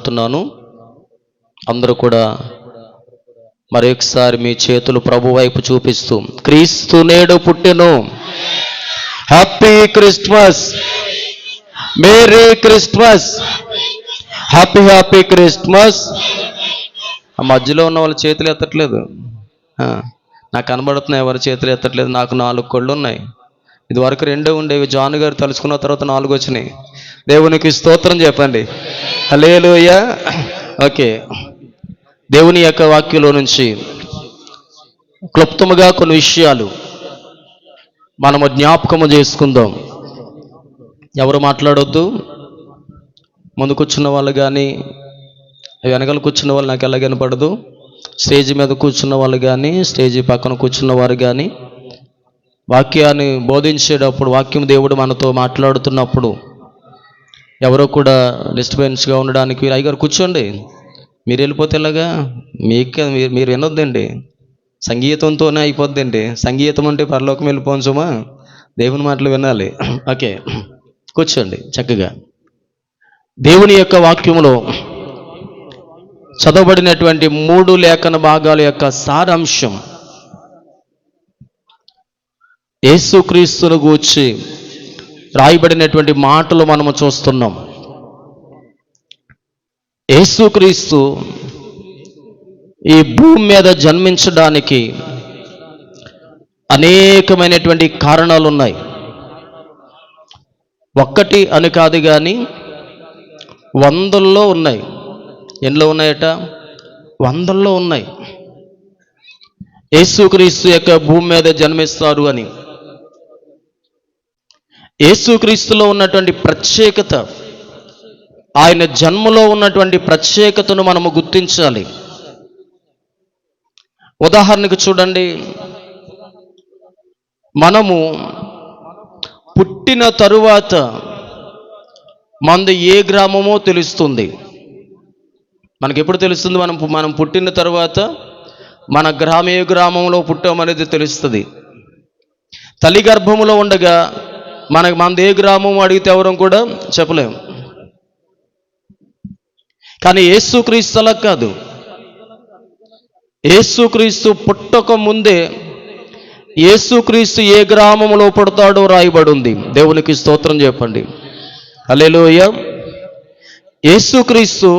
చెప్తున్నాను. అందరూ కూడా మరొకసారి మీ చేతులు ప్రభు వైపు చూపిస్తూ, క్రీస్తు నేడు పుట్టెను, happy Christmas, merry Christmas, happy happy Christmas. ఆ మధ్యలో ఉన్న వాళ్ళ చేతులు ఎత్తట్లేదు. నాకు కనబడుతున్నాయి, ఎవరి చేతులు ఎత్తట్లేదు. నాకు 4 కళ్ళు ఉన్నాయి. ఇదివరకు 2 ఉండేవి. జాన్ గారు తలుచుకున్న తర్వాత 4 వచ్చినాయి. దేవునికి స్తోత్రం చెప్పండి. హల్లెలూయా. ఓకే, దేవుని యొక్క వాక్యంలో నుంచి క్లుప్తముగా కొన్ని విషయాలు మనము జ్ఞాపకము చేసుకుందాం. ఎవరు మాట్లాడొద్దు. ముందు కూర్చున్న వాళ్ళు కానీ, వెనకాల కూర్చున్న వాళ్ళు నాకు ఎలా కనపడదు. స్టేజ్ మీద కూర్చున్న వాళ్ళు కానీ, స్టేజీ పక్కన కూర్చున్న వారు కానీ, వాక్యాన్ని బోధించేటప్పుడు, వాక్యం దేవుడు మనతో మాట్లాడుతున్నప్పుడు ఎవరో కూడా డిస్టర్బెన్స్గా ఉండడానికి, అయ్యగారు కూర్చోండి, మీరు వెళ్ళిపోతే ఎలాగా, మీరు వినొద్దండి. సంగీతంతోనే అయిపోద్దండి. సంగీతం అంటే పరలోకం వెళ్ళిపోవచ్చుమా, దేవుని మాటలు వినాలి. ఓకే, కూర్చోండి చక్కగా. దేవుని యొక్క వాక్యములో చదవబడినటువంటి 3 లేఖన భాగాల యొక్క సారాంశం, యేసుక్రీస్తును గూర్చి రాయబడినటువంటి మాటలు మనము చూస్తున్నాం. యేసుక్రీస్తు ఈ భూమి మీద జన్మించడానికి అనేకమైనటువంటి కారణాలు ఉన్నాయి. ఒక్కటి అని కాదు కానీ 100ల్లో ఉన్నాయి. ఎన్నో ఉన్నాయట? 100ల్లో ఉన్నాయి. యేసుక్రీస్తు యొక్క భూమి మీద జన్మిస్తారు అని. యేసుక్రీస్తులో ఉన్నటువంటి ప్రత్యేకత, ఆయన జన్మలో ఉన్నటువంటి ప్రత్యేకతను మనము గుర్తించాలి. ఉదాహరణకు చూడండి, మనము పుట్టిన తరువాత మనది ఏ గ్రామమో తెలుస్తుంది. మనకెప్పుడు తెలుస్తుంది? మనం పుట్టిన తర్వాత మన ఏ గ్రామంలో పుట్టామనేది తెలుస్తుంది. తల్లి గర్భములో ఉండగా మనది ఏ గ్రామం అడిగితే ఎవరం కూడా చెప్పలేము. కానీ యేసుక్రీస్తు అలా కాదు. యేసుక్రీస్తు పుట్టక ముందే యేసుక్రీస్తు ఏ గ్రామంలో పుడతాడో రాయబడి ఉంది. దేవునికి స్తోత్రం చెప్పండి. హల్లెలూయా. యేసుక్రీస్తు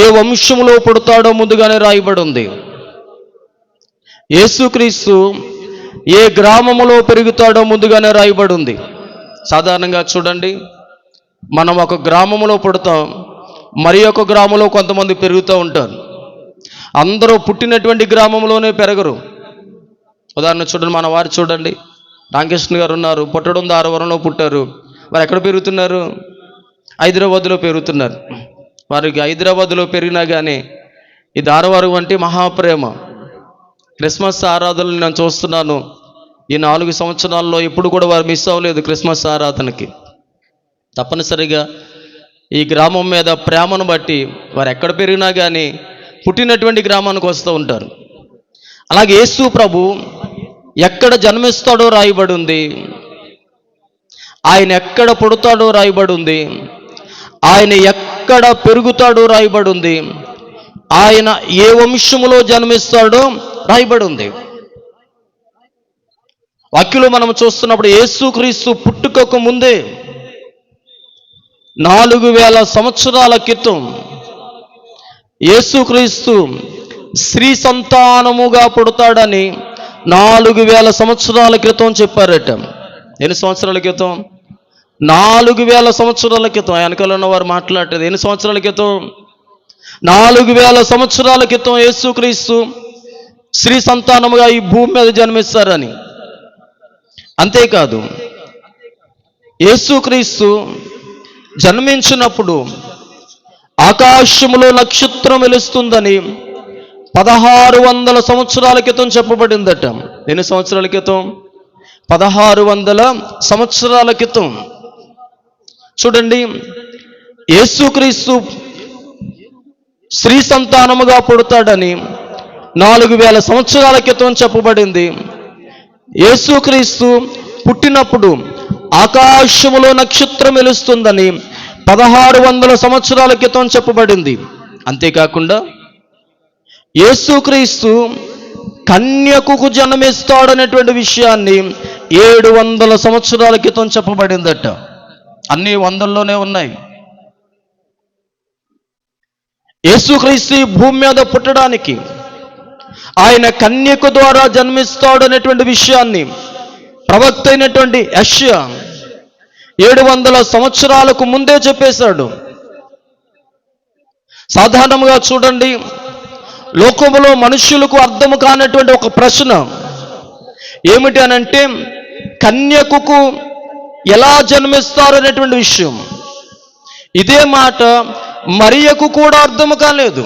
ఏ వంశంలో పుడతాడో ముందుగానే రాయబడి ఉంది. యేసుక్రీస్తు ఏ గ్రామములో పెరుగుతాడో ముందుగానే రాయబడి ఉంది. సాధారణంగా చూడండి, మనం ఒక గ్రామంలో పుడతాం, మరి ఒక గ్రామంలో కొంతమంది పెరుగుతూ ఉంటారు. అందరూ పుట్టినటువంటి గ్రామంలోనే పెరగరు. ఉదాహరణ చూడండి, మన వారు చూడండి, రామకృష్ణ గారు ఉన్నారు, పుట్టడం దారవరంలో పుట్టారు. వారు ఎక్కడ పెరుగుతున్నారు? హైదరాబాద్లో పెరుగుతున్నారు. వారికి హైదరాబాద్లో పెరిగినా కానీ ఈ దారవరం అంటే మహాప్రేమ. క్రిస్మస్ ఆరాధనలు నేను చూస్తున్నాను. ఈ 4 సంవత్సరాల్లో ఎప్పుడు కూడా వారు మిస్ అవ్వలేదు క్రిస్మస్ ఆరాధనకి. తప్పనిసరిగా ఈ గ్రామం మీద ప్రేమను బట్టి వారు ఎక్కడ పెరిగినా కానీ పుట్టినటువంటి గ్రామానికి వస్తూ ఉంటారు. అలాగే యేసు ప్రభు ఎక్కడ జన్మిస్తాడో రాయబడి ఉంది, ఆయన ఎక్కడ పుడతాడో రాయబడి ఉంది, ఆయన ఎక్కడ పెరుగుతాడో రాయబడి ఉంది, ఆయన ఏ వంశములో జన్మిస్తాడో రాయబడి ఉంది. వాక్యంలో మనం చూస్తున్నప్పుడు యేసుక్రీస్తు పుట్టుకకు ముందే 4000 సంవత్సరాల క్రితం యేసుక్రీస్తు స్త్రీ సంతానముగా పుడతాడని 4000 సంవత్సరాల క్రితం చెప్పారట. ఎన్ని సంవత్సరాల క్రితం? 4000 సంవత్సరాల క్రితం. వెనకాల ఉన్నవారు మాట్లాడేది ఎన్ని సంవత్సరాల క్రితం? 4000 సంవత్సరాల క్రితం యేసుక్రీస్తు స్త్రీ సంతానముగా ఈ భూమి మీద జన్మిస్తారని. అంతేకాదు, యేసుక్రీస్తు జన్మించినప్పుడు ఆకాశములో నక్షత్రం వెలుస్తుందని 1600 సంవత్సరాల క్రితం చెప్పబడిందట. ఎన్ని సంవత్సరాల క్రితం? 1600 సంవత్సరాల క్రితం. చూడండి, యేసుక్రీస్తు స్త్రీ సంతానముగా పుడతాడని 4000 సంవత్సరాల క్రితం చెప్పబడింది. యేసుక్రీస్తు పుట్టినప్పుడు ఆకాశములో నక్షత్రం వెలుస్తుందని 1600 సంవత్సరాల క్రితం చెప్పబడింది. అంతేకాకుండా యేసుక్రీస్తు కన్యకకు జన్మిస్తాడనేటువంటి విషయాన్ని 700 సంవత్సరాల క్రితం చెప్పబడిందట. అన్ని వందల్లోనే ఉన్నాయి. యేసుక్రీస్తు భూమి మీద పుట్టడానికి ఆయన కన్యక ద్వారా జన్మిస్తాడు అనేటువంటి విషయాన్ని ప్రవక్త అయినటువంటి యెషయా 700 సంవత్సరాలకు ముందే చెప్పేశాడు. సాధారణంగా చూడండి, లోకములో మనుష్యులకు అర్థం కానటువంటి ఒక ప్రశ్న ఏమిటి అనంటే, కన్యకకు ఎలా జన్మిస్తారు అనేటువంటి విషయం. ఇదే మాట మరియకు కూడా అర్థం కాలేదు.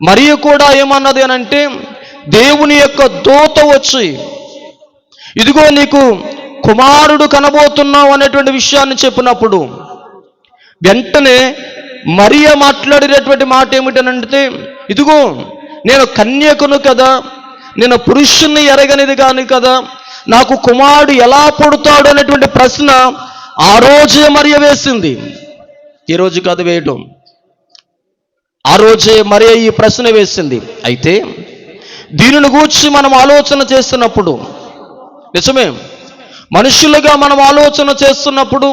మరియ కూడా ఏమన్నది అనంటే, దేవుని యొక్క దూత వచ్చి ఇదిగో నీకు కుమారుడు కనబోతున్నావు అనేటువంటి విషయాన్ని చెప్పినప్పుడు వెంటనే మరియ మాట్లాడినటువంటి మాట ఏమిటనంటే, ఇదిగో నేను కన్యకను కదా, నేను పురుషుణ్ణి ఎరగనిది కాని కదా, నాకు కుమారుడు ఎలా పుడతాడు అనేటువంటి ప్రశ్న ఆ రోజే మరియ వేసింది. ఈరోజు కాదు వేయటం, ఆ రోజే మరియ ఈ ప్రశ్న వేసింది. అయితే దీనిని గూర్చి మనం ఆలోచన చేస్తున్నప్పుడు, నిజమే, మనుషులుగా మనం ఆలోచన చేస్తున్నప్పుడు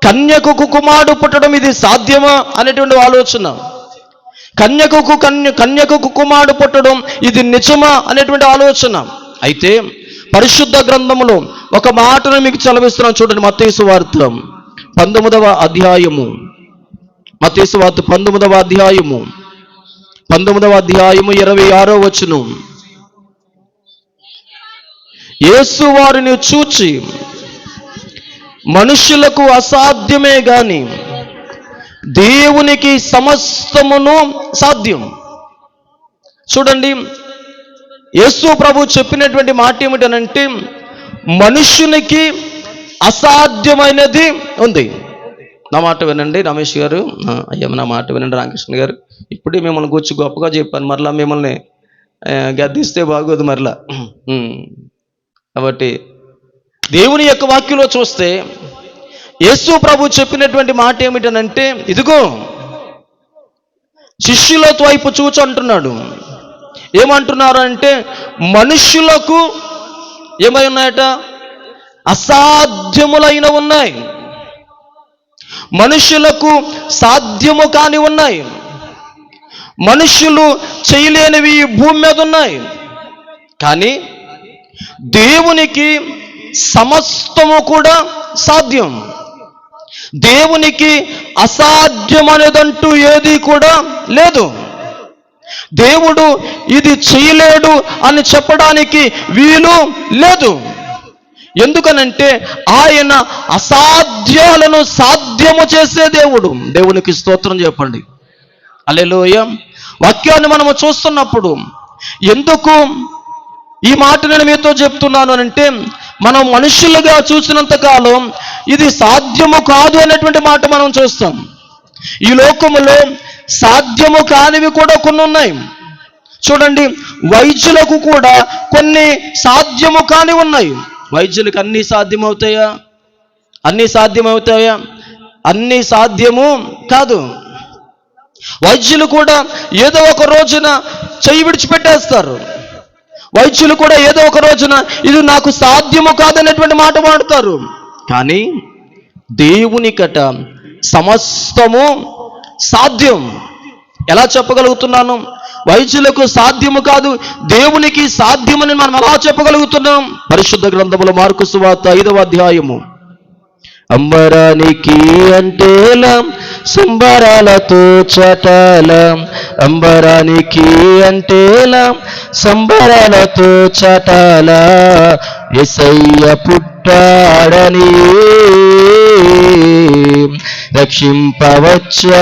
కన్యకకు కుమారుడు పుట్టడం ఇది సాధ్యమా అనేటువంటి ఆలోచన, కన్యకకు కుమారుడు పుట్టడం ఇది నిజమా అనేటువంటి ఆలోచన. అయితే పరిశుద్ధ గ్రంథములో ఒక మాటను మీకు చదివిస్తున్నాను చూడండి. మత్తయి సువార్త 19వ అధ్యాయము, మత్తయి సువార్త 19వ అధ్యాయము 26వ వచనం. యేసు వారిని చూచి, మనుషులకు అసాధ్యమే గాని దేవునికి సమస్తమును సాధ్యం. చూడండి, యేసు ప్రభు చెప్పినటువంటి మాట ఏమిటనంటే, మనుషునికి అసాధ్యమైనది ఉంది. నా మాట వినండి రమేష్ గారు, అయ్యా నా మాట వినండి రామకృష్ణ గారు. ఇప్పుడే మిమ్మల్ని కూర్చు గొప్పగా చెప్పాను, మరలా మిమ్మల్ని గద్దిస్తే బాగోదు మరలా. కాబట్టి దేవుని యొక్క వాక్యంలో చూస్తే యేసు ప్రభు చెప్పినటువంటి మాట ఏమిటనంటే, ఇదిగో శిష్యుల వైపు చూచి అంటున్నాడు. ఏమంటున్నారు అంటే, మనుష్యులకు ఏమై ఉన్నాయట? అసాధ్యములైన ఉన్నాయి, మనుషులకు సాధ్యము కాని ఉన్నాయి, మనుషులు చేయలేనివి భూమి మీద ఉన్నాయి. కానీ దేవునికి సమస్తము కూడా సాధ్యం. దేవునికి అసాధ్యం అనేదంటూ ఏది కూడా లేదు. దేవుడు ఇది చేయలేడు అని చెప్పడానికి వీలు లేదు. ఎందుకనంటే ఆయన అసాధ్యాలను సాధ్యము చేసే దేవుడు. దేవునికి స్తోత్రం చెప్పండి, హల్లెలూయా. వాక్యాన్ని మనము చూస్తున్నప్పుడు ఎందుకు ఈ మాట నేను మీతో చెప్తున్నాను అంటే, మనం మనుషులుగా చూసినంత కాలం ఇది సాధ్యము కాదు అనేటువంటి మాట మనం చూస్తాం. ఈ లోకములో సాధ్యము కానివి కూడా కొన్ని ఉన్నాయి. చూడండి, వైద్యులకు కూడా కొన్ని సాధ్యము కాని ఉన్నాయి. వైద్యులకు అన్నీ సాధ్యమవుతాయా? అన్నీ సాధ్యమవుతాయా? అన్నీ సాధ్యము కాదు. వైద్యులు కూడా ఏదో ఒక రోజున చెయ్యి విడిచిపెట్టేస్తారు. వైద్యులు కూడా ఏదో ఒక రోజున ఇది నాకు సాధ్యము కాదనేటువంటి మాట వాడతారు. కానీ దేవునికట సమస్తము సాధ్యం. ఎలా చెప్పగలుగుతున్నాను? వైద్యులకు సాధ్యము కాదు, దేవునికి సాధ్యమని మనం ఎలా చెప్పగలుగుతున్నాం? పరిశుద్ధ గ్రంథములో మార్కు సువార్త 5వ అధ్యాయము. అంబరానికి అంటేలా సంబరాలతో చటాల, అంబరానికి అంటేలా సంబరాలతో చటాల, యేసయ్య పుట్టాడని రక్షింపవచ్చాడని,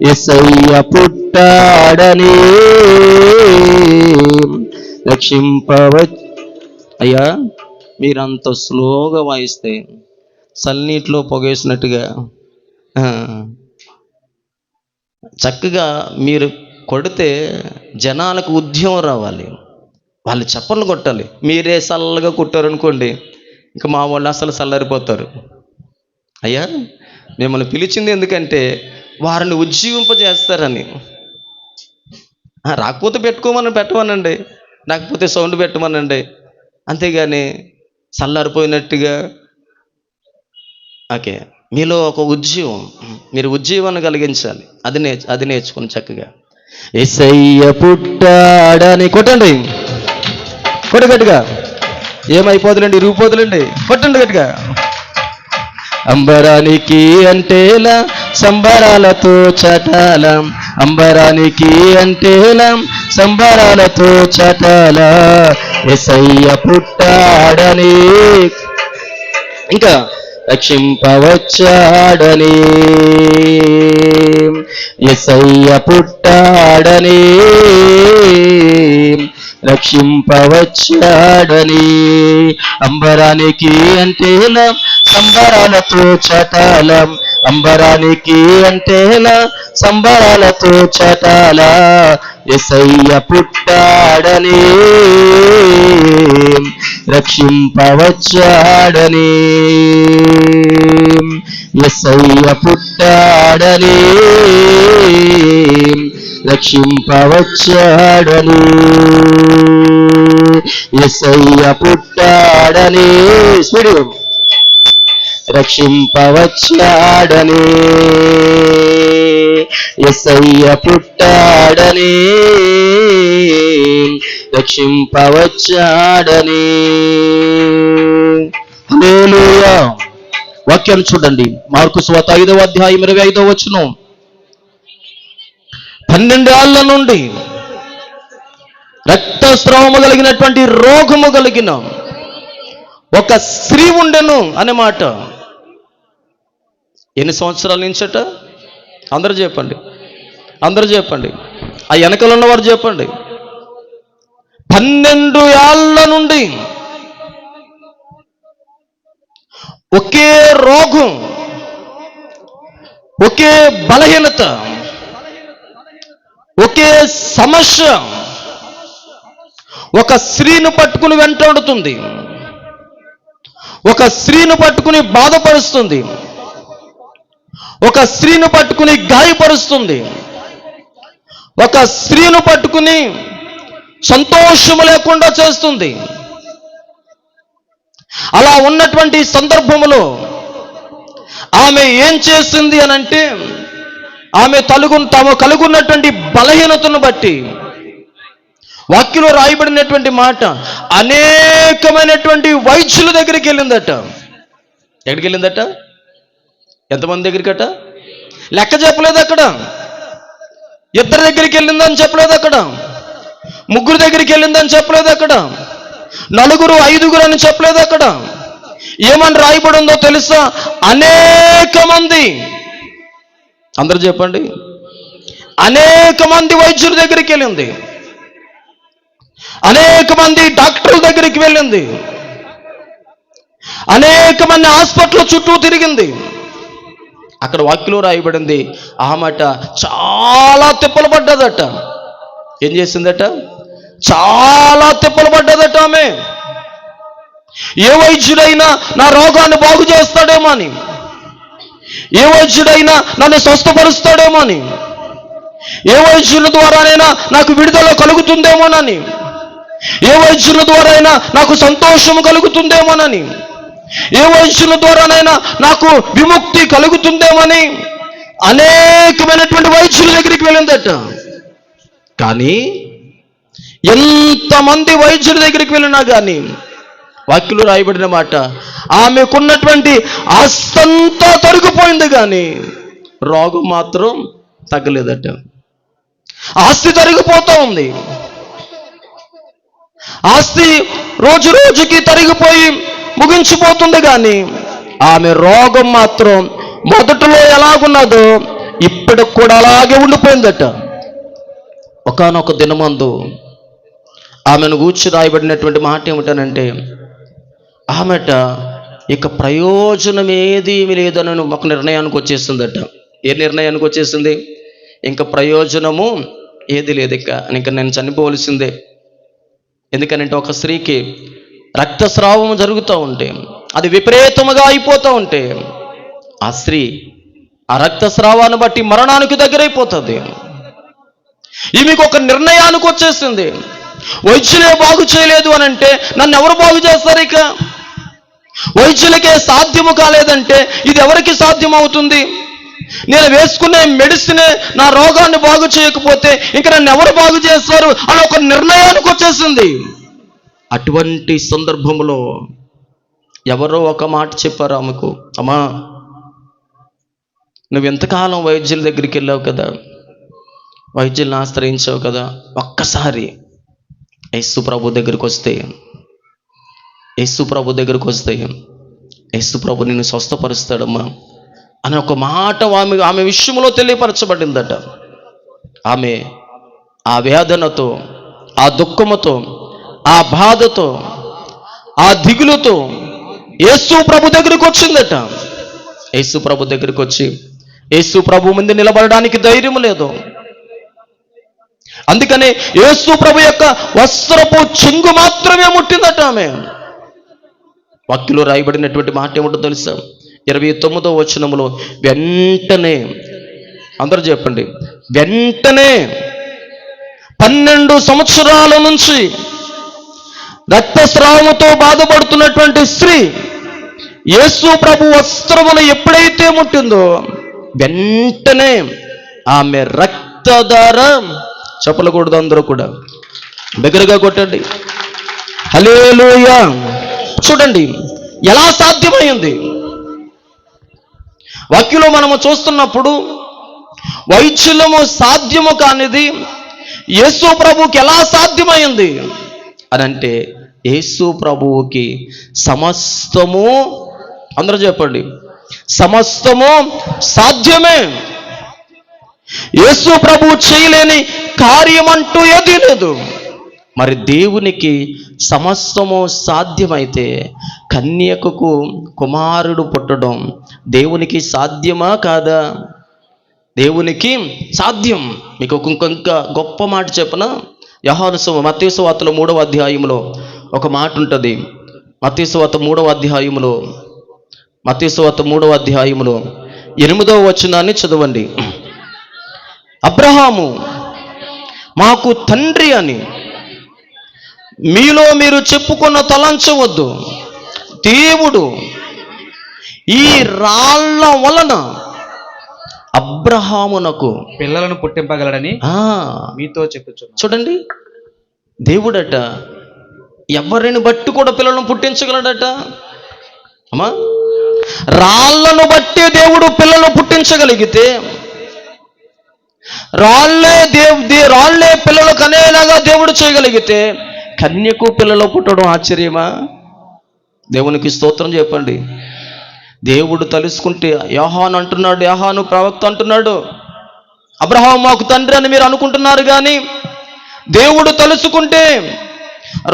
యేసయ్య పుట్టాడని అయ్యా మీరంత స్లోగా వాయిస్తే సన్నీటిలో పొగేసినట్టుగా చక్కగా మీరు కొడితే జనాలకు ఉద్యమం రావాలి, వాళ్ళు చప్పట్లు కొట్టాలి. మీరే చల్లగా కొట్టారనుకోండి, ఇంకా మా వాళ్ళు అసలు చల్లారిపోతారు. అయ్యా మిమ్మల్ని పిలిచింది ఎందుకంటే వారిని ఉజ్జీవింపజేస్తారని. రాకపోతే పెట్టమనండి, రాకపోతే సౌండ్ పెట్టమనండి, అంతేగాని చల్లారిపోయినట్టుగా. ఓకే, మీలో ఒక ఉజ్జీవం, మీరు ఉజ్జీవాన్ని కలిగించాలి. అది నేర్చుకుని చక్కగా యేసయ్య పుట్టాడని కొట్టండి, కొట్ట గట్టిగా. ఏమైపోదులండి, ఇరిగిపోదులండి, కొట్టండి గట్టిగా. అంబరానికి అంటేలా సంబరాలతో చటాల, అంబరానికి అంటేలా సంబరాలతో చటాల, యేసయ్య పుట్టాడని, ఇంకా రక్షింపవచ్చాడని, యేసయ్య పుట్టాడని, రక్షింపవచ్చాడని, అంబరానికి అంటేలా సంబరాలతో చటాల, అంబరానికి అంటేలా సంబరాలతో చటాల, యేసయ్య పుట్టాడని, రక్షింపవచ్చాడని, యేసయ్య పుట్టాడని, రక్షింపవచ్చాడని, యేసయ్య పుట్టాడని, స్పీడు, రక్షింపవచ్చాడని, యేసయ్య పుట్టాడని, రక్షింపవచ్చాడని. హల్లెలూయా. వాక్యాన్ని చూడండి, మార్కు సువార్త 5వ అధ్యాయం 25వ వచనం. 12 ఏళ్ల నుండి రక్తస్రావము కలిగినటువంటి రోగము కలిగిన ఒక స్త్రీ ఉండెను అనే మాట. ఎన్ని సంవత్సరాల నుంచట? అందరూ చెప్పండి, అందరూ చెప్పండి, ఆ వెనకలు ఉన్నవారు చెప్పండి. 12 ఏళ్ల నుండి ఒకే రోగం, ఒకే బలహీనత, ఒకే సమస్య ఒక స్త్రీని పట్టుకుని వెంటాడుతుంది, ఒక స్త్రీని పట్టుకుని బాధపరుస్తుంది, ఒక స్త్రీని పట్టుకుని గాయపరుస్తుంది, ఒక స్త్రీని పట్టుకుని సంతోషము లేకుండా చేస్తుంది. అలా ఉన్నటువంటి సందర్భంలో ఆమె ఏం చేసింది అనంటే, ఆమె తాము కలుగున్నటువంటి బలహీనతను బట్టి వాక్యంలో రాయబడినటువంటి మాట, అనేకమైనటువంటి వైద్యుల దగ్గరికి వెళ్ళిందట. ఎక్కడికి వెళ్ళిందట? ఎంతమంది దగ్గరికట? లెక్క చెప్పలేదు అక్కడ. 2 దగ్గరికి వెళ్ళిందని చెప్పలేదు అక్కడ, 3 దగ్గరికి వెళ్ళిందని చెప్పలేదు అక్కడ, 4, 5 అని చెప్పలేదు అక్కడ. ఏమని రాయబడి ఉందో తెలుసా? అనేక మంది. అందరూ చెప్పండి, అనేక మంది వైద్యుల దగ్గరికి వెళ్ళింది, అనేక మంది డాక్టర్ల దగ్గరికి వెళ్ళింది, అనేక మంది హాస్పిటల్ చుట్టూ తిరిగింది. అక్కడ వాక్యంలో రాయబడింది, ఆమెట చాలా తిప్పలు పడ్డదట. ఏం చేసిందట? చాలా తిప్పలు పడ్డదట ఆమె. ఏ వైద్యుడైనా నా రోగాన్ని బాగు చేస్తాడేమో అని, ఏ వైద్యుడైనా నన్ను స్వస్థపరుస్తాడేమో అని, ఏ వైద్యుల ద్వారానైనా నాకు విడుదల కలుగుతుందేమోనని, ఏ వైద్యుల ద్వారానైనా నాకు సంతోషం కలుగుతుందేమోనని, ఏ వైద్యుల ద్వారానైనా నాకు విముక్తి కలుగుతుందేమని అనేకమైనటువంటి వైద్యుల దగ్గరికి వెళ్ళిందట. కానీ ఎంతమంది వైద్యుల దగ్గరికి వెళ్ళినా కానీ వాక్యంలో రాయబడిన మాట, ఆమెకున్నటువంటి ఆస్తంతా తొలగిపోయింది కానీ రోగం మాత్రం తగ్గలేదట. ఆస్తి తరిగిపోతూ ఉంది, ఆస్తి రోజు రోజుకి తరిగిపోయి ముగించిపోతుంది కానీ ఆమె రోగం మాత్రం మొదటిలో ఎలాగున్నదో ఇప్పటికి కూడా అలాగే ఉండిపోయిందట. ఒకానొక దినమందు ఆమెను గూర్చి రాయబడినటువంటి మాట ఏమిటనంటే, ఆమెట ఇక ప్రయోజనం ఏమీ లేదని ఒక నిర్ణయానికి వచ్చేసిందట. ఏ నిర్ణయానికి వచ్చేసింది? ఇంకా ప్రయోజనము ఏది లేదు, ఇంకా నేను చనిపోవలసిందే. ఎందుకనంటే ఒక స్త్రీకి రక్తస్రావం జరుగుతూ ఉంటే అది విపరీతముగా అయిపోతూ ఉంటే ఆ స్త్రీ ఆ రక్తస్రావాన్ని బట్టి మరణానికి దగ్గరైపోతుంది. ఈమెకు ఒక నిర్ణయానికి వచ్చేసింది, వైద్యులే బాగు చేయలేదు అని అంటే నన్ను ఎవరు బాగు చేస్తారు? ఇక వైద్యులకే సాధ్యము కాలేదంటే ఇది ఎవరికి సాధ్యం అవుతుంది? నేను వేసుకునే మెడిసినే నా రోగాన్ని బాగు చేయకపోతే ఇంక నన్ను ఎవరు బాగు చేస్తారు అని ఒక నిర్ణయానికి వచ్చేసింది. అటువంటి సందర్భంలో ఎవరో ఒక మాట చెప్పారు ఆమెకు, అమ్మా నువ్వు ఎంతకాలం వైద్యుల దగ్గరికి వెళ్ళావు కదా, వైద్యులను ఆశ్రయించావు కదా, ఒక్కసారి యేసు ప్రభు దగ్గరికి వస్తే యేసు ప్రభు నిన్ను స్వస్థపరుస్తాడమ్మా అని ఒక మాట ఆమె విషయంలో తెలియపరచబడిందట. ఆమె ఆ వేదనతో, ఆ దుఃఖముతో, ఆ బాధతో, ఆ దిగులుతో యేసు ప్రభు దగ్గరికి వచ్చిందట. యేసు ప్రభు దగ్గరికి వచ్చి యేసు ప్రభు ముందు నిలబడడానికి ధైర్యం లేదు. అందుకని యేసు ప్రభు యొక్క వస్త్రపు చెంగు మాత్రమే ముట్టిందట ఆమె. వాక్యంలో రాయబడినటువంటి మాట ఏమిటో తెలుసా? 29వ వచనములో వెంటనే, అందరూ చెప్పండి, వెంటనే 12 సంవత్సరాల నుంచి రక్తస్రావముతో బాధపడుతున్నటువంటి స్త్రీ యేసు ప్రభు వస్త్రమును ఎప్పుడైతే ముట్టిందో వెంటనే ఆమె రక్తధార, చెప్పలకూడదు అందరూ కూడా దగ్గరగా కొట్టండి, హల్లెలూయా. చూడండి ఎలా సాధ్యమైంది. వాక్యంలో మనము చూస్తున్నప్పుడు వైద్యులము సాధ్యము కానిది యేసు ప్రభువుకి ఎలా సాధ్యమైంది అని అంటే, యేసు ప్రభువుకి సమస్తము, అందరూ చెప్పండి, సమస్తము సాధ్యమే. యేసు ప్రభువు చేయలేని కార్యం అంటూ ఏదీ లేదు. మరి దేవునికి సమస్తము సాధ్యమైతే కన్యకకు కుమారుడు పుట్టడం దేవునికి సాధ్యమా కాదా? దేవునికి సాధ్యం. మీకు ఇంకా గొప్ప మాట చెప్పనా? మత్తయి సువార్తలో 3వ అధ్యాయంలో ఒక మాట ఉంటుంది. మత్తయి సువార్త 3వ అధ్యాయంలో 8వ వచనాన్ని చదవండి. అబ్రహాము మాకు తండ్రి అని మీలో మీరు చెప్పుకున్న తలంచవద్దు. దేవుడు ఈ రాళ్ల వలన అబ్రహామునకు పిల్లలను పుట్టింపగలడని మీతో చెప్పుచున్నాను. చూడండి, దేవుడట ఎవరిని బట్టి కూడా పిల్లలను పుట్టించగలడట. అమ్మా, రాళ్లను బట్టి దేవుడు పిల్లలను పుట్టించగలిగితే రాళ్లే పిల్లలు కనేలాగా దేవుడు చేయగలిగితే కన్యకు పిల్లలు పుట్టడం ఆశ్చర్యమా? దేవునికి స్తోత్రం చెప్పండి. దేవుడు తలుసుకుంటే, యోహాను ప్రవక్త అంటున్నాడు, అబ్రహాము మాకు తండ్రి అని మీరు అనుకుంటున్నారు, కానీ దేవుడు తలుసుకుంటే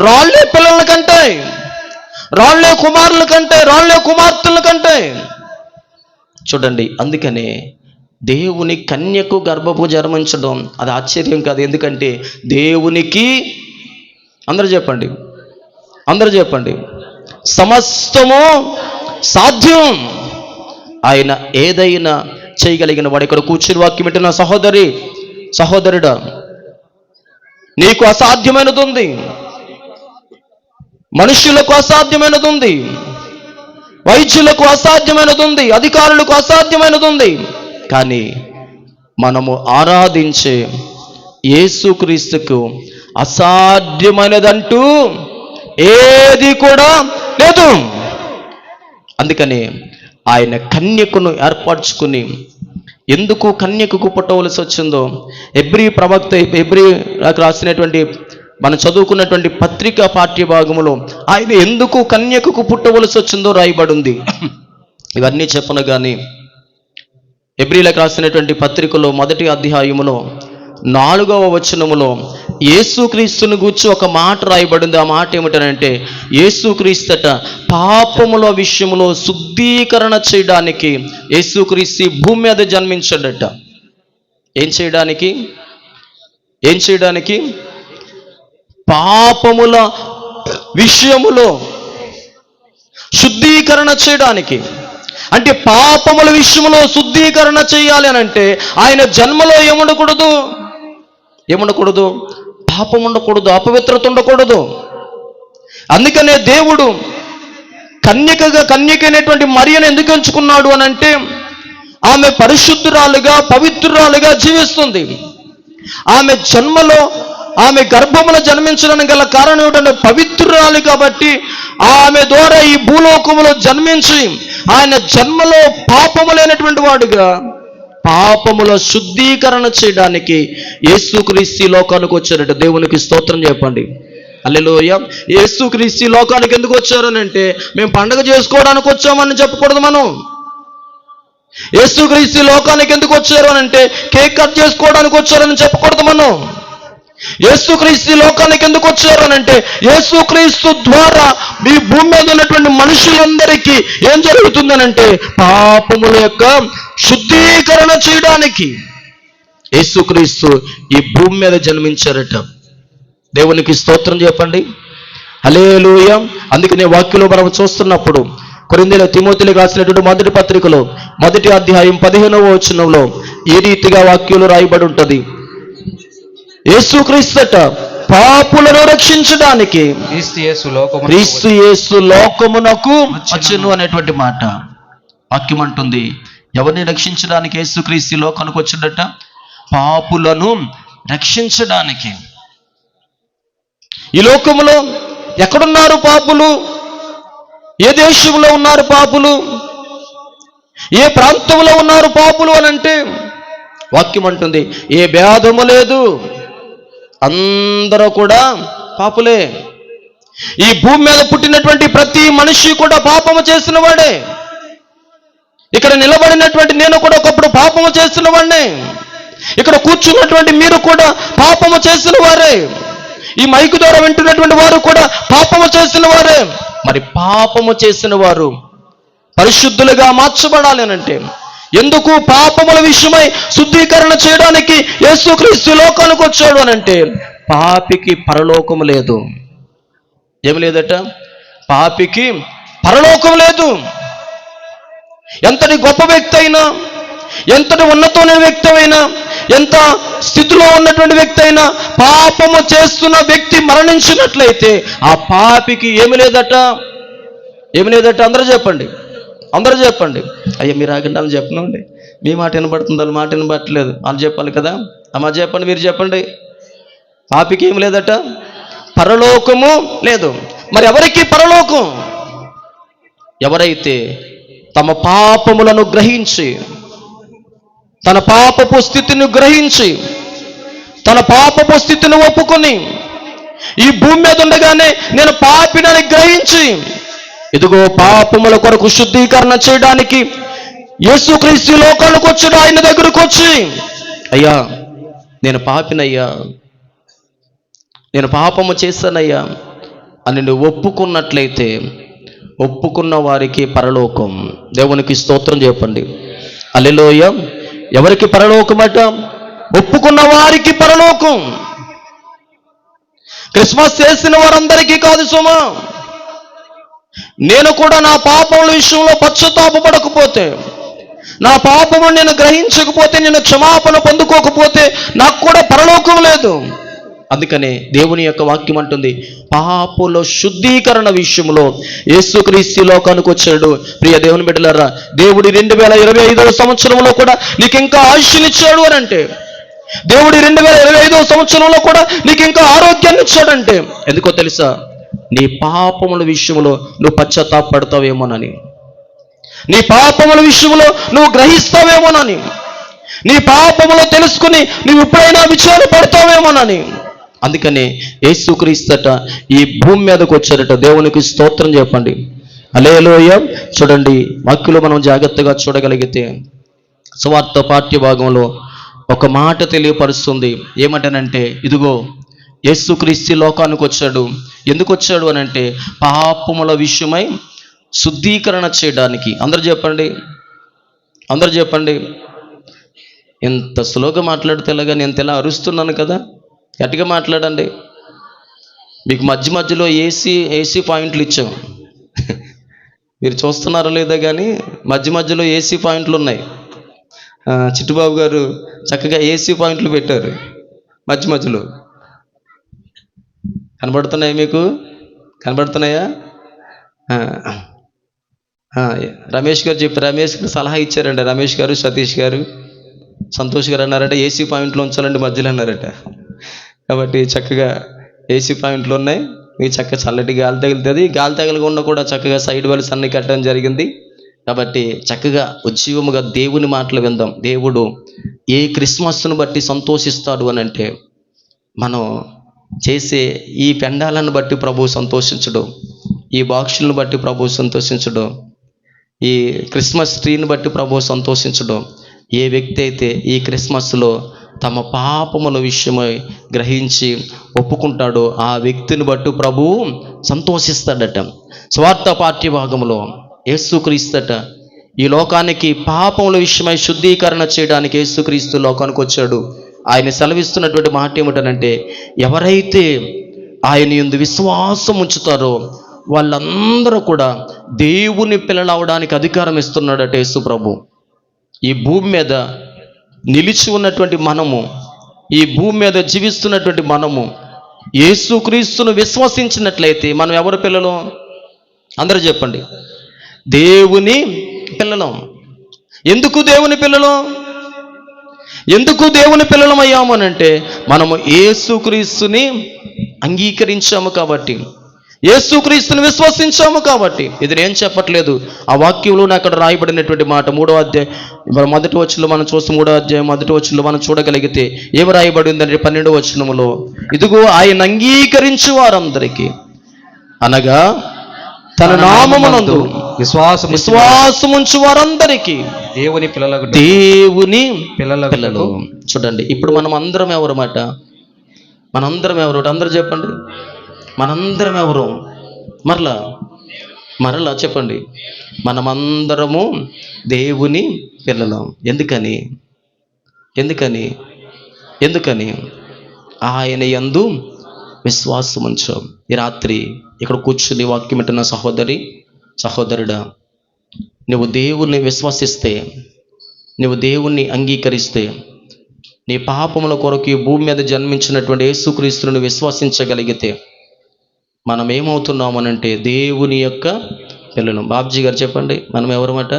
రాళ్లే పిల్లల కంటే, రాళ్లే కుమారుల కంటే, రాళ్లే కుమార్తెల కంటే. చూడండి, అందుకనే దేవుని కన్యకు గర్భపు జన్మించడం అది ఆశ్చర్యం కాదు. ఎందుకంటే దేవునికి, అందరూ చెప్పండి, సమస్తము సాధ్యం. ఆయన ఏదైనా చేయగలిగిన వాడు. ఇక్కడ కూర్చుని వాక్యం వింటున్న సహోదరుడా, నీకు అసాధ్యమైనది ఉంది, మనుష్యులకు అసాధ్యమైనది ఉంది, వైద్యులకు అసాధ్యమైనది ఉంది, అధికారులకు అసాధ్యమైనది ఉంది. కానీ మనము ఆరాధించే యేసుక్రీస్తుకు అసాధ్యమైనదంటూ ఏది కూడా లేదు. అందుకని ఆయన కన్యకను ఏర్పరచుకుని, ఎందుకు కన్యకకు పుట్టవలసి వచ్చిందో హెబ్రీ రాసినటువంటి మనం చదువుకున్నటువంటి పత్రిక పాఠ్య భాగములో ఆయన ఎందుకు కన్యకకు పుట్టవలసి వచ్చిందో రాయబడి ఉంది. ఇవన్నీ చెప్పను కానీ హెబ్రీలకు రాసినటువంటి పత్రికలో 1వ అధ్యాయములో 4వ వచనములో యేసుక్రీస్తుని గూర్చి ఒక మాట రాయబడింది. ఆ మాట ఏమిటనంటే, యేసుక్రీస్తట పాపముల విషయంలో శుద్ధీకరణ చేయడానికి యేసుక్రీస్తు భూమి మీద జన్మించాడట. ఏం చేయడానికి? పాపముల విషయములో శుద్ధీకరణ చేయడానికి. అంటే పాపముల విషయంలో శుద్ధీకరణ చేయాలి అని అంటే ఆయన జన్మలో ఏముండకూడదు, పాపం ఉండకూడదు, అపవిత్రత ఉండకూడదు. అందుకనే దేవుడు కన్యకైనటువంటి మరియను ఎందుకు ఎంచుకున్నాడు అని అంటే ఆమె పరిశుద్ధురాలుగా, పవిత్రురాలుగా జీవిస్తుంది. ఆమె జన్మలో, ఆమె గర్భములో జన్మించడానికి గల కారణం ఏమిటంటే పవిత్రురాలు కాబట్టి ఆమె ద్వారా ఈ భూలోకములో జన్మించి ఆయన జన్మలో పాపము లేనటువంటి వాడుగా పాపముల శుద్ధీకరణ చేయడానికి యేసుక్రీస్తు లోకానికి వచ్చారట. దేవునికి స్తోత్రం చెప్పండి. హల్లెలూయా. యేసుక్రీస్తు లోకానికి ఎందుకు వచ్చారనంటే మేము పండగ చేసుకోవడానికి వచ్చామని చెప్పకూడదు. మనం యేసుక్రీస్తు లోకానికి ఎందుకు వచ్చారు అని అంటే కేక్ కట్ చేసుకోవడానికి వచ్చారని చెప్పకూడదు. మనం యేసుక్రీస్తు లోకానికి ఎందుకు వచ్చారు అని అంటే యేసుక్రీస్తు ద్వారా ఈ భూమి మీద ఉన్నటువంటి మనుషులందరికీ ఏం జరుగుతుందనంటే పాపముల యొక్క శుద్ధీకరణ చేయడానికి యేసుక్రీస్తు ఈ భూమి మీద జన్మించారట. దేవునికి స్తోత్రం చెప్పండి. హల్లెలూయా. అందుకనే వాక్యంలో మనం చూస్తున్నప్పుడు కొరింథీయుల తిమోతికి రాసినటువంటి మొదటి పత్రికలో 1వ అధ్యాయం 15వ వచనంలో ఈ రీతిగా వాక్యంలో రాయబడి ఉంటుంది. యేసుక్రీస్తుట పాపులను రక్షించడానికి క్రీస్తు యేసు లోకమునకు వచ్చెను అనేటువంటి మాట వాక్యం అంటుంది. ఎవరిని రక్షించడానికి యేసుక్రీస్తు లోకానికి వచ్చిందట? పాపులను రక్షించడానికి. ఈ లోకములో ఎక్కడున్నారు పాపులు? ఏ దేశంలో ఉన్నారు పాపులు? ఏ ప్రాంతంలో ఉన్నారు పాపులు అని అంటే వాక్యం అంటుంది ఏ భేదము లేదు, అందరూ కూడా పాపులే. ఈ భూమి మీద పుట్టినటువంటి ప్రతి మనిషి కూడా పాపము చేసిన వాడే. ఇక్కడ నిలబడినటువంటి నేను కూడా ఒకప్పుడు పాపము చేసిన వాడినే. ఇక్కడ కూర్చున్నటువంటి మీరు కూడా పాపము చేసిన వారే. ఈ మైకు ద్వారా వింటున్నటువంటి వారు కూడా పాపము చేసిన వారే. మరి పాపము చేసిన వారు పరిశుద్ధులుగా మార్చబడాలి అనంటే ఎందుకు? పాపముల విషయమై శుద్ధీకరణ చేయడానికి యేసుక్రీస్తు లోకానికి వచ్చాడు అనంటే పాపికి పరలోకము లేదు. ఏమి లేదట? పాపికి పరలోకం లేదు. ఎంతటి గొప్ప వ్యక్తి అయినా, ఎంతటి ఉన్నతమైన వ్యక్తి అయినా, ఎంత స్థితిలో ఉన్నటువంటి వ్యక్తి అయినా పాపము చేస్తున్న వ్యక్తి మరణించినట్లయితే ఆ పాపికి ఏమి లేదట? ఏమి లేదట? అందరూ చెప్పండి, అందరూ చెప్పండి. అయ్యా మీరు ఆగండి, వాళ్ళు చెప్పనండి. మీ మాట వినబడుతుంది, వాళ్ళ మాట వినబట్టలేదు. వాళ్ళు చెప్పాలి కదా. అమ్మ చెప్పండి, మీరు చెప్పండి. పాపికి ఏమి లేదట? పరలోకము లేదు. మరి ఎవరికి పరలోకం? ఎవరైతే తమ పాపములను గ్రహించి, తన పాపపు స్థితిని గ్రహించి, తన పాపపు స్థితిని ఒప్పుకొని ఈ భూమి మీద ఉండగానే నేను పాపినని గ్రహించి ఇదిగో పాపముల కొరకు శుద్ధీకరణ చేయడానికి యేసుక్రీస్తు లోకానికి వచ్చాడు. ఆయన దగ్గరకు వచ్చి అయ్యా నేను పాపినయ్యా, నేను పాపము చేశానయ్యా అని నువ్వు ఒప్పుకున్నట్లయితే ఒప్పుకున్న వారికి పరలోకం. దేవునికి స్తోత్రం చెప్పండి. హల్లెలూయా. ఎవరికి పరలోకమట? ఒప్పుకున్న వారికి పరలోకం. క్రిస్మస్ చేసిన వారందరికీ కాదు సుమా. నేను కూడా నా పాపముల విషయంలో పశ్చాత్తాపపడకపోతే, నా పాపము నేను గ్రహించకపోతే, నేను క్షమాపణ పొందుకోకపోతే నాకు కూడా పరలోకం లేదు. అందుకనే దేవుని యొక్క వాక్యం అంటుంది పాపుల శుద్ధీకరణ విషయంలో యేసుక్రీస్తు లోకానికి వచ్చాడు. ప్రియ దేవుని బిడ్డలారా, దేవుడి 2025వ సంవత్సరంలో కూడా నీకు ఇంకా ఆయుష్నిచ్చాడు అని అంటే, దేవుడి 2025వ సంవత్సరంలో కూడా నీకు ఇంకా ఆరోగ్యాన్ని ఇచ్చాడంటే ఎందుకో తెలుసా? నీ పాపముల విషయంలో నువ్వు పశ్చాత్తాపడతావేమోనని, నీ పాపముల విషయంలో నువ్వు గ్రహిస్తావేమోనని, నీ పాపములో తెలుసుకుని నువ్వు ఎప్పుడైనా విచారణ పడతావేమోనని. అందుకనే యేసుక్రీస్తుట ఈ భూమి మీదకి వచ్చారట. దేవునికి స్తోత్రం చెప్పండి. హల్లెలూయా. చూడండి వాక్యంలో మనం జాగ్రత్తగా చూడగలిగితే సువార్త పాఠ్య భాగంలో ఒక మాట తెలియపరుస్తుంది. ఏమంటానంటే ఇదిగో యేసుక్రీస్తు లోకానికి వచ్చాడు. ఎందుకు వచ్చాడు అని అంటే పాపముల విషయమై శుద్ధీకరణ చేయడానికి. అందరూ చెప్పండి, అందరూ చెప్పండి. ఎంత స్లోగా మాట్లాడితే ఎలాగా? నేను తెలా అరుస్తున్నాను కదా, గట్టిగా మాట్లాడండి. మీకు మధ్య మధ్యలో ఏసీ పాయింట్లు ఇచ్చాం. మీరు చూస్తున్నారో లేదో కానీ మధ్య మధ్యలో ఏసీ పాయింట్లు ఉన్నాయి. చిట్టుబాబు గారు చక్కగా ఏసీ పాయింట్లు పెట్టారు మధ్య మధ్యలో. కనబడుతున్నాయా మీకు? కనబడుతున్నాయా? రమేష్ గారు చెప్పారు, రమేష్ గారు సలహా ఇచ్చారండి. రమేష్ గారు, సతీష్ గారు, సంతోష్ గారు అన్నారట ఏసీ పాయింట్లో ఉంచాలండి మధ్యలో అన్నారట. కాబట్టి చక్కగా ఏసీ పాయింట్లు ఉన్నాయి. మీకు చక్కగా చల్లటి గాలి తగులుతుంది. గాలి తగలకుండా కూడా చక్కగా సైడ్ వెల్స్ అన్ని కట్టడం జరిగింది. కాబట్టి చక్కగా ఉజ్జీవముగా దేవుని మాటలు విందాం. దేవుడు ఏ క్రిస్మస్ను బట్టి సంతోషిస్తాడు అని అంటే, మనం చేసే ఈ పెండాలను బట్టి ప్రభువు సంతోషించడు, ఈ బాక్సులను బట్టి ప్రభువు సంతోషించడు, ఈ క్రిస్మస్ ట్రీని బట్టి ప్రభువు సంతోషించడు. ఏ వ్యక్తి అయితే ఈ క్రిస్మస్లో తమ పాపముల విషయమై గ్రహించి ఒప్పుకుంటాడో ఆ వ్యక్తిని బట్టి ప్రభువు సంతోషిస్తాడట. స్వార్థ పాఠ్య భాగంలో యేసుక్రీస్తట ఈ లోకానికి పాపముల విషయమై శుద్ధీకరణ చేయడానికి యేసుక్రీస్తు లోకానికి వచ్చాడు. ఆయన సెలవిస్తున్నటువంటి మాట ఏమిటనంటే, ఎవరైతే ఆయన యందు విశ్వాసం ఉంచుతారో వాళ్ళందరూ కూడా దేవుని పిల్లలు అవడానికి అధికారం ఇస్తున్నాడట యేసు ప్రభు. ఈ భూమి మీద నిలిచి ఉన్నటువంటి మనము, ఈ భూమి మీద జీవిస్తున్నటువంటి మనము యేసుక్రీస్తును విశ్వసించినట్లయితే మనం ఎవరి పిల్లలు? అందరూ చెప్పండి. దేవుని పిల్లలం. ఎందుకు దేవుని పిల్లలు? ఎందుకు దేవుని పిల్లలం అయ్యాము అని అంటే, మనము యేసుక్రీస్తుని అంగీకరించాము కాబట్టి, యేసుక్రీస్తుని విశ్వసించాము కాబట్టి. ఇది నేను చెప్పట్లేదు, ఆ వాక్యంలోనే అక్కడ రాయబడినటువంటి మాట. 3వ అధ్యాయం 1వ వచనంలో మనం చూస్తే, 3వ అధ్యాయం 1వ వచనంలో మనం చూడగలిగితే ఏమి రాయబడిందంటే 12వ వచనంలో, ఇదిగో ఆయన అంగీకరించు వారందరికీ, అనగా తన నామమునందు విశ్వాసముంచు వారందరికీ దేవుని పిల్లలు. చూడండి, ఇప్పుడు మనం అందరం ఎవరమాట? మనందరం ఎవరు? అందరూ చెప్పండి. మనందరం ఎవరు? మరలా చెప్పండి. మనమందరము దేవుని పిల్లలం. ఎందుకని ఆయన యందు విశ్వాసం ఉంచాం. ఈ రాత్రి ఇక్కడ కూర్చుని వాక్యం వింటున్న సహోదరుడా, నువ్వు దేవుణ్ణి విశ్వసిస్తే, నువ్వు దేవుణ్ణి అంగీకరిస్తే, నీ పాపముల కొరకు ఈ భూమి మీద జన్మించినటువంటి యేసుక్రీస్తును విశ్వసించగలిగితే మనం ఏమవుతున్నామనంటే దేవుని యొక్క పిల్లలు. బాబ్జీ గారు చెప్పండి, మనం ఎవరమాట?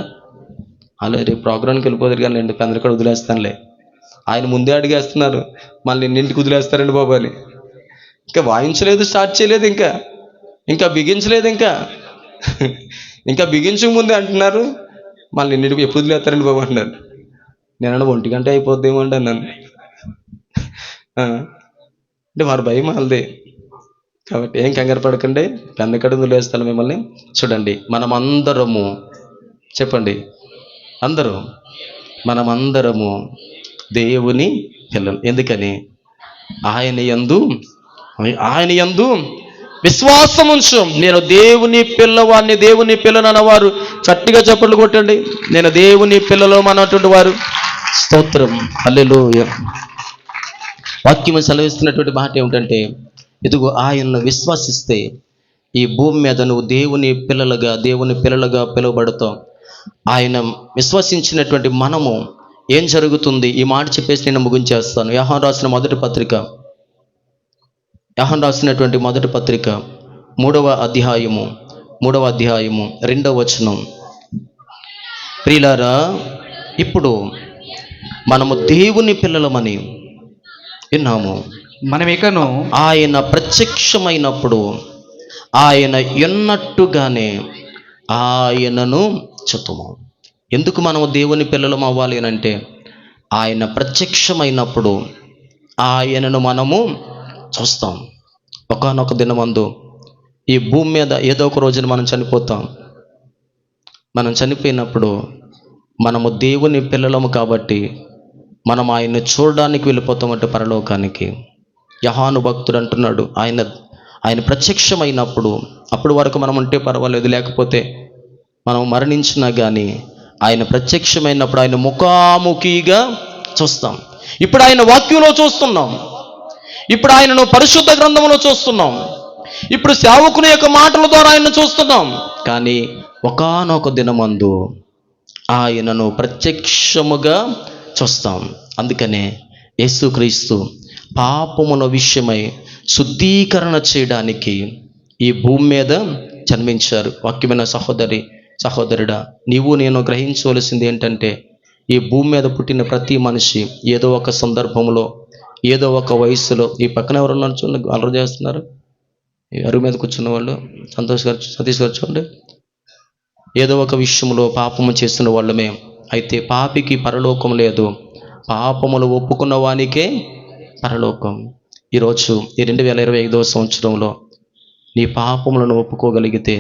అలా రేపు ప్రోగ్రామ్కి వెళ్ళిపోతారు కానీ ఎందుకు అందరికీ వదిలేస్తానులే. ఆయన ముందే అడిగేస్తున్నారు, మళ్ళీ నిన్నింటికి వదిలేస్తారండి బాబు అని. ఇంకా వాయించలేదు, స్టార్ట్ చేయలేదు, ఇంకా బిగించలేదు, ఇంకా బిగించక ముందే అంటున్నారు, మళ్ళీ నిన్నింటికి ఎప్పుడు వదిలేస్తారండి బాబు అంటున్నారు. నేను 1 గంట అయిపోద్దేమో అండి అన్నాను. అంటే వారి భయం వాళ్ళదే. కాబట్టి ఏం కంగారు పడకండి, పెందకడ వదిలేస్తాను మిమ్మల్ని. చూడండి, మనమందరము చెప్పండి, మనమందరము దేవుని పిల్లలు. ఎందుకని? ఆయన యందు విశ్వాసం ఉంచు. నేను దేవుని పిల్లవాడిని, దేవుని పిల్లలు అన్నవారు గట్టిగా చప్పట్లు కొట్టండి. నేను దేవుని పిల్లలు అన్నటువంటి వారు స్తోత్రం, హల్లెలూయా. వాక్యం సెలవిస్తున్నటువంటి మాట ఏమిటంటే, ఇదిగో ఆయన్ను విశ్వసిస్తే ఈ భూమి మీద నువ్వు దేవుని పిల్లలుగా పిలువబడతావు. ఆయన విశ్వసించినటువంటి మనము ఏం జరుగుతుంది? ఈ మాట చెప్పేసి నేను ముగించేస్తాను. యోహాను రాసినటువంటి మొదటి పత్రిక 3వ అధ్యాయము 2వ వచనం. ప్రియులారా, ఇప్పుడు మనము దేవుని పిల్లలమని విన్నాము. మనమికను ఆయన ప్రత్యక్షమైనప్పుడు ఆయన ఎన్నట్టుగానే ఆయనను చూతుము. ఎందుకు మనము దేవుని పిల్లలం అవ్వాలి అని అంటే, ఆయన ప్రత్యక్షమైనప్పుడు ఆయనను మనము చూస్తాం. ఒకానొక దినమందు ఈ భూమి మీద ఏదో ఒక రోజున మనం చనిపోతాం. మనం చనిపోయినప్పుడు మనము దేవుని పిల్లలము కాబట్టి మనం ఆయన్ని చూడడానికి వెళ్ళిపోతామంటే పరలోకానికి. యోహాను భక్తుడు అంటున్నాడు, ఆయన ప్రత్యక్షమైనప్పుడు, అప్పటి వరకు మనం ఉంటే పర్వాలేదు, లేకపోతే మనం మరణించినా కానీ ఆయన ప్రత్యక్షమైనప్పుడు ఆయన ముఖాముఖిగా చూస్తాం. ఇప్పుడు ఆయన వాక్యంలో చూస్తున్నాం, ఇప్పుడు ఆయనను పరిశుద్ధ గ్రంథంలో చూస్తున్నాం, ఇప్పుడు సేవకుని యొక్క మాటల ద్వారా ఆయన్ని చూస్తున్నాం, కానీ ఒకానొక దినమందు ఆయనను ప్రత్యక్షముగా చూస్తాం. అందుకనే యేసుక్రీస్తు పాపముల విషయమై శుద్ధీకరణ చేయడానికి ఈ భూమి మీద జన్మించారు. వాక్యమైన సహోదరుడా, నీవు నేను గ్రహించవలసింది ఏంటంటే, ఈ భూమి మీద పుట్టిన ప్రతి మనిషి ఏదో ఒక సందర్భంలో, ఏదో ఒక వయసులో, ఈ పక్కన ఎవరున్నారు చూడండి, అల్లరి చేస్తున్నారు, ఈ అరుగు మీద కూర్చున్న వాళ్ళు, సతీష్ గారు చూడండి, ఏదో ఒక విషయంలో పాపము చేసిన వాళ్ళమే. అయితే పాపికి పరలోకం లేదు, పాపములు ఒప్పుకున్న వానికే పరలోకం. ఈరోజు ఈ 2025వ సంవత్సరంలో నీ పాపములను ఒప్పుకోగలిగితే,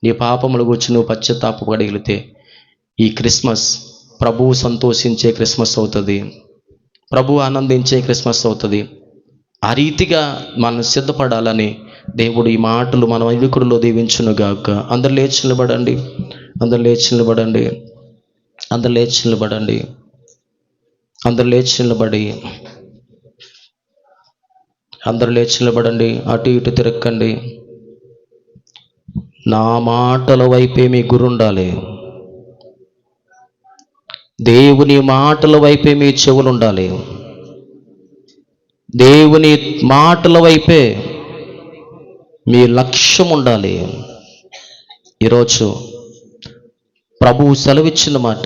నీ పాపముల గురించి నువ్వు పశ్చాత్తాపపడగలిగితే, ఈ క్రిస్మస్ ప్రభువు సంతోషించే క్రిస్మస్ అవుతుంది, ప్రభువు ఆనందించే క్రిస్మస్ అవుతుంది. ఆ రీతిగా మనం సిద్ధపడాలని దేవుడు ఈ మాటలు మన వినికిడిలో దీవించునుగాక. అందరు లేచి నిలబడండి, అందరు లేచి నిలబడండి, అందరు లేచి నిలబడండి, అందరు లేచి నిలబడి, అందరు లేచి నిలబడండి. అటు ఇటు తిరక్కండి. నా మాటల వైపే మీ గురి ఉండాలి. దేవుని మాటల వైపే మీ చెవులు ఉండాలి. దేవుని మాటల వైపే మీ లక్ష్యం ఉండాలి. ఈరోజు ప్రభువు సెలవిచ్చిన మాట,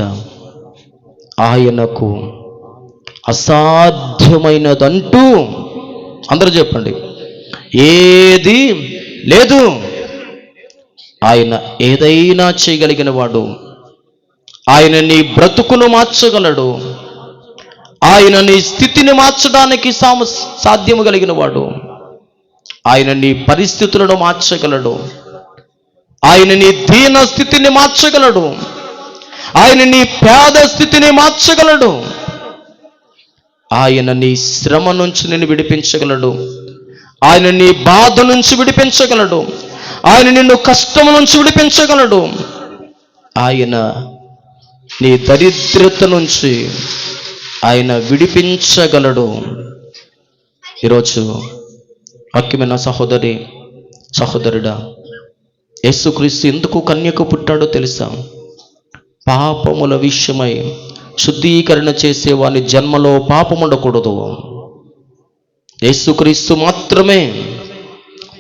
ఆయనకు అసాధ్యమైనదంటూ, అందరూ చెప్పండి, ఏది లేదు. ఆయన ఏదైనా చేయగలిగిన వాడు. ఆయన నీ బ్రతుకును మార్చగలడు. ఆయన నీ స్థితిని మార్చడానికి సాధ్యము కలిగిన వాడు. ఆయన నీ పరిస్థితులను మార్చగలడు. ఆయన నీ దీన స్థితిని మార్చగలడు. ఆయన నీ పేద స్థితిని మార్చగలడు. ఆయన నీ శ్రమ నుంచి నిన్ను విడిపించగలడు. ఆయన నీ బాధ నుంచి విడిపించగలడు. ఆయన నిన్ను కష్టం నుంచి విడిపించగలడు. ఆయన నీ దరిద్రత నుంచి ఆయన విడిపించగలడు. ఈరోజు వాక్యమైన సహోదరుడా, యేసుక్రీస్తు ఎందుకు కన్యకు పుట్టాడో తెలుసా? పాపముల విషయమై శుద్ధీకరణ చేసేవాని జన్మలో పాపం ఉండకూడదు. యేసుక్రీస్తు మాత్రమే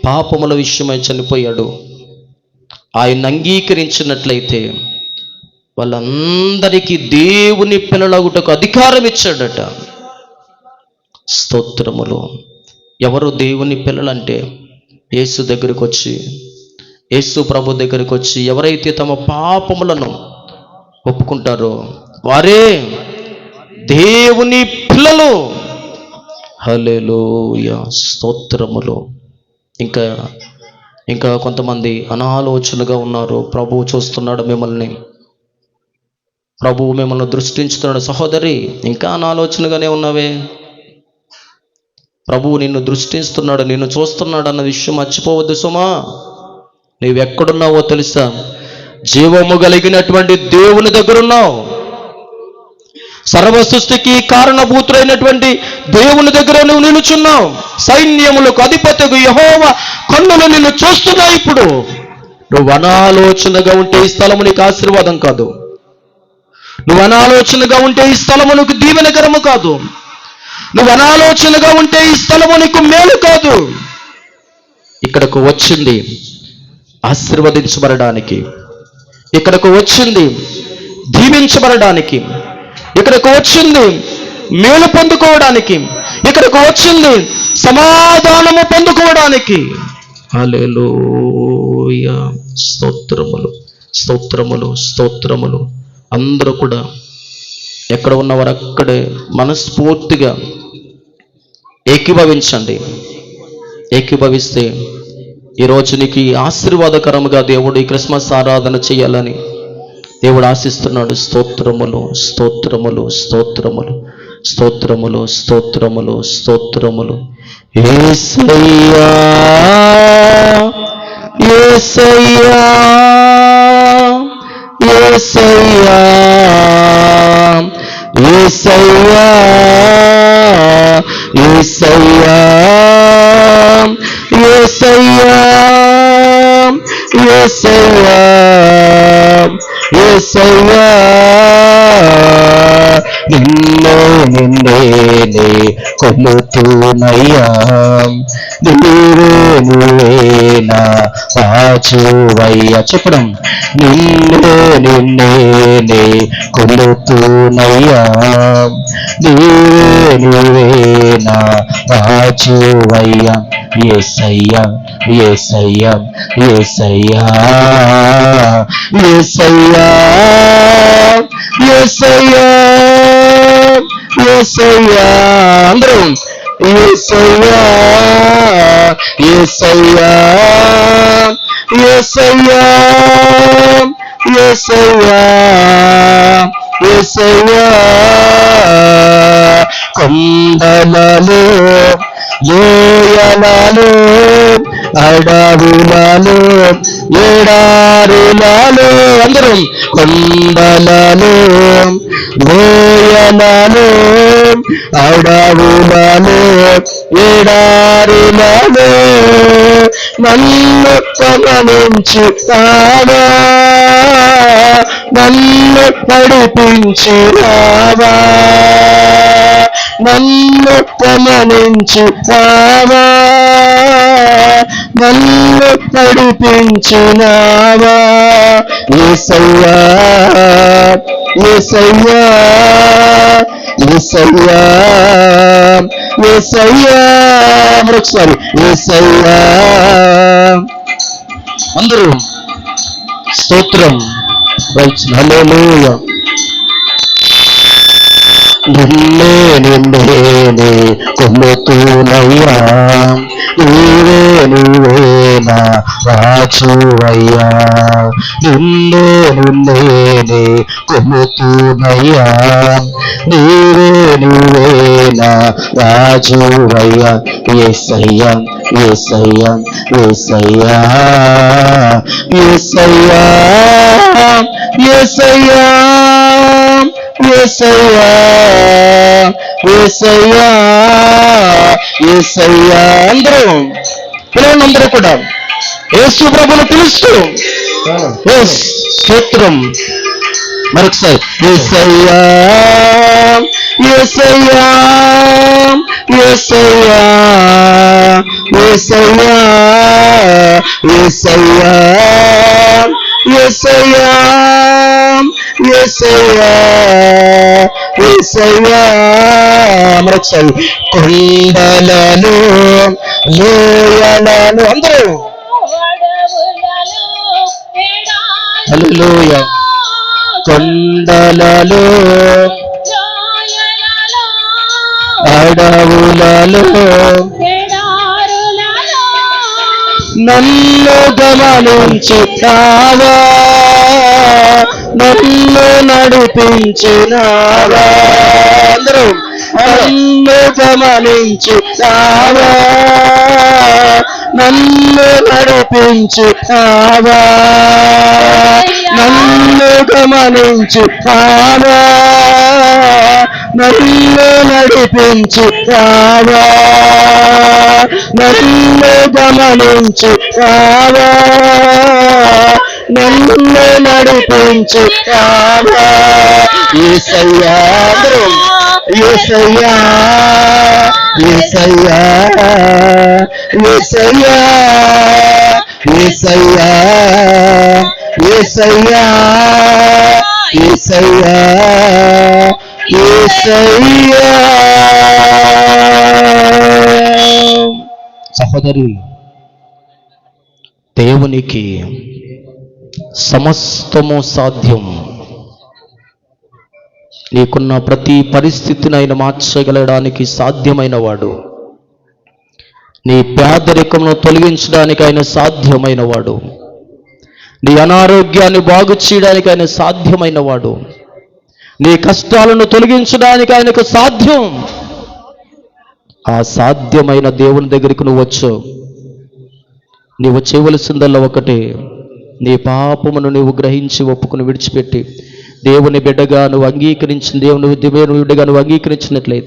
పాపముల విషయమై చనిపోయాడు. ఆయన అంగీకరించినట్లయితే వాళ్ళందరికీ దేవుని పిల్లలగుటకు అధికారం ఇచ్చాడట. స్తోత్రములు. ఎవరు దేవుని పిల్లలంటే, యేసు దగ్గరికి వచ్చి, యేసు ప్రభు దగ్గరికి వచ్చి ఎవరైతే తమ పాపములను ఒప్పుకుంటారో వారే దేవుని పిల్లలు. హల్లెలూయా, స్తోత్రములు. ఇంకా కొంతమంది అనాలోచనగా ఉన్నారు. ప్రభువు చూస్తున్నాడు మిమ్మల్ని, ప్రభువు మిమ్మల్ని దృష్టించుతున్నాడు. సహోదరి, ఇంకా అనాలోచనగానే ఉన్నావే? ప్రభువు నిన్ను దృష్టిస్తున్నాడు, నిన్ను చూస్తున్నాడు అన్న విషయం మర్చిపోవద్దు సుమా. నీవెక్కడున్నావో తెలుసా? జీవము కలిగినటువంటి దేవుని దగ్గర ఉన్నావు. సర్వ సృష్టికి కారణభూతుడైనటువంటి దేవుని దగ్గర నువ్వు నిలుచున్నావు. సైన్యములకు అధిపతికి యెహోవా కన్నులు నిన్ను చూస్తున్నావు. ఇప్పుడు నువ్వు అనాలోచనగా ఉంటే ఈ స్థలము నీకు ఆశీర్వాదం కాదు. నువ్వు అనాలోచనగా ఉంటే ఈ స్థలము నీకు దీవెనకరము కాదు. నువ్వు అనాలోచనగా ఉంటే ఈ స్థలము నీకు మేలు కాదు. ఇక్కడకు వచ్చింది ఆశీర్వదించబడడానికి, ఇక్కడకు వచ్చింది దీవించబడడానికి, ఇక్కడకు వచ్చింది మేలు పొందుకోవడానికి, ఇక్కడకు వచ్చింది సమాధానము పొందుకోవడానికి. హల్లెలూయా, స్తోత్రములు, స్తోత్రములు, స్తోత్రములు. అందరూ కూడా ఎక్కడ ఉన్నవారు అక్కడే మనస్ఫూర్తిగా ఏకీభవించండి. ఏకీభవిస్తే ఈరోజు నీకు ఆశీర్వాదకరముగా దేవుడు ఈ క్రిస్మస్ ఆరాధన చేయాలని దేవుడు ఆశిస్తున్నాడు. స్తోత్రములు, స్తోత్రములు, స్తోత్రములు, స్తోత్రములు, స్తోత్రములు, స్తోత్రములు. యేసయ్యా, యేసయ్యా, యేసయ్యా, యేసయ్యా, యేసయ్యా, యేసయ్యా, యేసయ్యా నిన్నే నిన్నే కొలుతునయ్యా నువ్వే నా రాజువయ్యా చెప్పడం నిన్నే నిన్నే కొలుతునయ్యా నువ్వే నా రాజువయ్యా యేసయ్యా యేసయ్యా యేసయ్యా యేసయ్యా యేసయ్యా యేసయ్యా అందరూ యేసయ్యా యేసయ్యా యేసయ్యా యేసయ్యా యేసయ్యా కొండలలో లోయలలో అడవులలో ఎడారులలో అందరం కొండలలో లోయలలో అడవులలో ఎడారులలో నన్ను గమనించుతావా నన్ను నడిపించుతావా నన్ను గమనించుతావా నన్ను నడిపించునావా యేసయ్యా యేసయ్యా యేసయ్యా యేసయ్యా మరొకసారి యేసయ్యా అందరూ స్తోత్రం హల్లెలూయా నిన్నే నిన్నే కొలుతునయ్యా నువ్వే నా రాజువయ్యా నిన్నే నిన్నే కొలుతునయ్యా నువ్వే నా రాజువయ్యా యేసయ్యా యేసయ్యా యేసయ్యా యేసయ్యా యేసయ్యా యేసయ్యా యేసయ్యా యేసయ్యా అందరూ పిలవండి అందరూ కూడా యేసు ప్రభువును పిలుస్తూ స్తోత్రం మరొకసారి యేసయ్యా యేసయ్యా యేసయ్యా యేసయ్యా యేసయ్యా యేసయ్యా యేసయ్యా యేసయ్యా మరొకసారి కొండలలో లోయలలో అందరూ హల్లెలూయా కొండలలో అడవులలో నన్ను గమనించుతావా నన్ను నడిపించునావా అందరూ నన్ను గమనించుతావా నన్ను నడిపించుతావా నన్ను గమనించుతావా నన్ను నడిపించుతావా నన్ను గమనించుతావా నన్ను నడిపించుతావా యేసయ్యా యేసయ్యా యేసయ్యా యేసయ్యా యేసయ్యా యేసయ్యా యేసయ్యా యేసయ్యా సహోదరి దేవునికి సమస్తము సాధ్యం నీకున్న ప్రతి పరిస్థితిని ఆయన మార్చగలడానికి సాధ్యమైన వాడు నీ పేదరికమును తొలగించడానికి ఆయన సాధ్యమైన వాడు నీ అనారోగ్యాన్ని బాగు చేయడానికి ఆయన సాధ్యమైన వాడు నీ కష్టాలను తొలగించడానికి ఆయనకు సాధ్యం ఆ సాధ్యమైన దేవుని దగ్గరికి నువ్వు వచ్చు నీవు చేయవలసిందల్లా ఒకటే నీ పాపమును నువ్వు గ్రహించి ఒప్పుకుని విడిచిపెట్టి దేవుని బిడ్డగా నువ్వు అంగీకరించిన దేవుని బిడ్డగా నువ్వు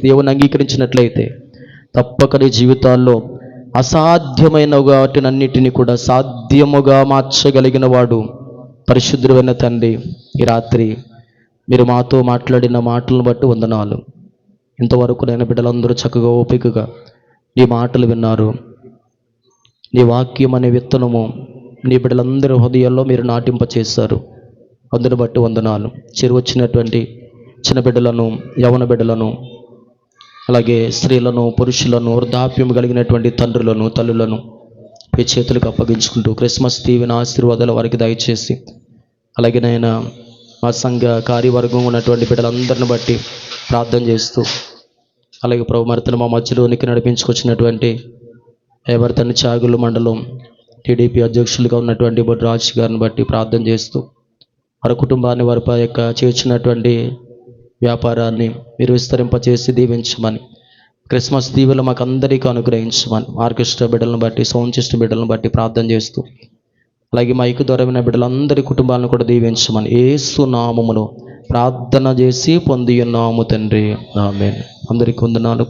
దేవుని అంగీకరించినట్లయితే తప్పక నీ జీవితాల్లో అసాధ్యమైన వాటినన్నిటినీ కూడా సాధ్యముగా మార్చగలిగిన వాడు పరిశుద్ధుడైన తండ్రి, ఈ రాత్రి మీరు మాతో మాట్లాడిన మాటలను బట్టి వందనాలు. ఇంతవరకు నేను బిడ్డలందరూ చక్కగా ఓపికగా నీ మాటలు విన్నారు. నీ వాక్యం అనే విత్తనము నీ బిడ్డలందరి హృదయాల్లో మీరు నాటింపచేశారు. అందును బట్టి వందనాలు. వచ్చినటువంటి చిన్న బిడ్డలను, యవన బిడ్డలను, అలాగే స్త్రీలను, పురుషులను, వృద్ధాప్యం కలిగినటువంటి తండ్రులను, తల్లులను మీ చేతులకు అప్పగించుకుంటూ క్రిస్మస్ దీవెన ఆశీర్వాదాలు వారికి దయచేసి, అలాగే నాయన మా సంఘ కార్యవర్గం ఉన్నటువంటి బిడ్డలందరిని బట్టి ప్రార్థన చేస్తూ, అలాగే ప్రభు మరితను మా మధ్యలోనికి నడిపించుకొచ్చినటువంటి ఏవర్తని చాగులు మండలం టీడీపీ అధ్యక్షులుగా ఉన్నటువంటి బొడ్రాజు గారిని బట్టి ప్రార్థన చేస్తూ, వారి కుటుంబాన్ని, వారి యొక్క చేర్చినటువంటి వ్యాపారాన్ని మీరు విస్తరింపచేసి దీవించమని, క్రిస్మస్ దీవెలు మాకు అందరికీ అనుగ్రహించమని ఆర్కెస్ట్రా బిడ్డలను బట్టి, సౌండ్ సిస్టమ్ బిడ్డలను బట్టి ప్రార్థన చేస్తూ, అలాగే మైకు ద్వారా విన్న బిడ్డలందరి కుటుంబాలను కూడా దీవించమని యేసు నామములో ప్రార్థన చేసి పొంది ఉన్నాము తండ్రి. ఆమేన్. అందరికీ వందనాలు.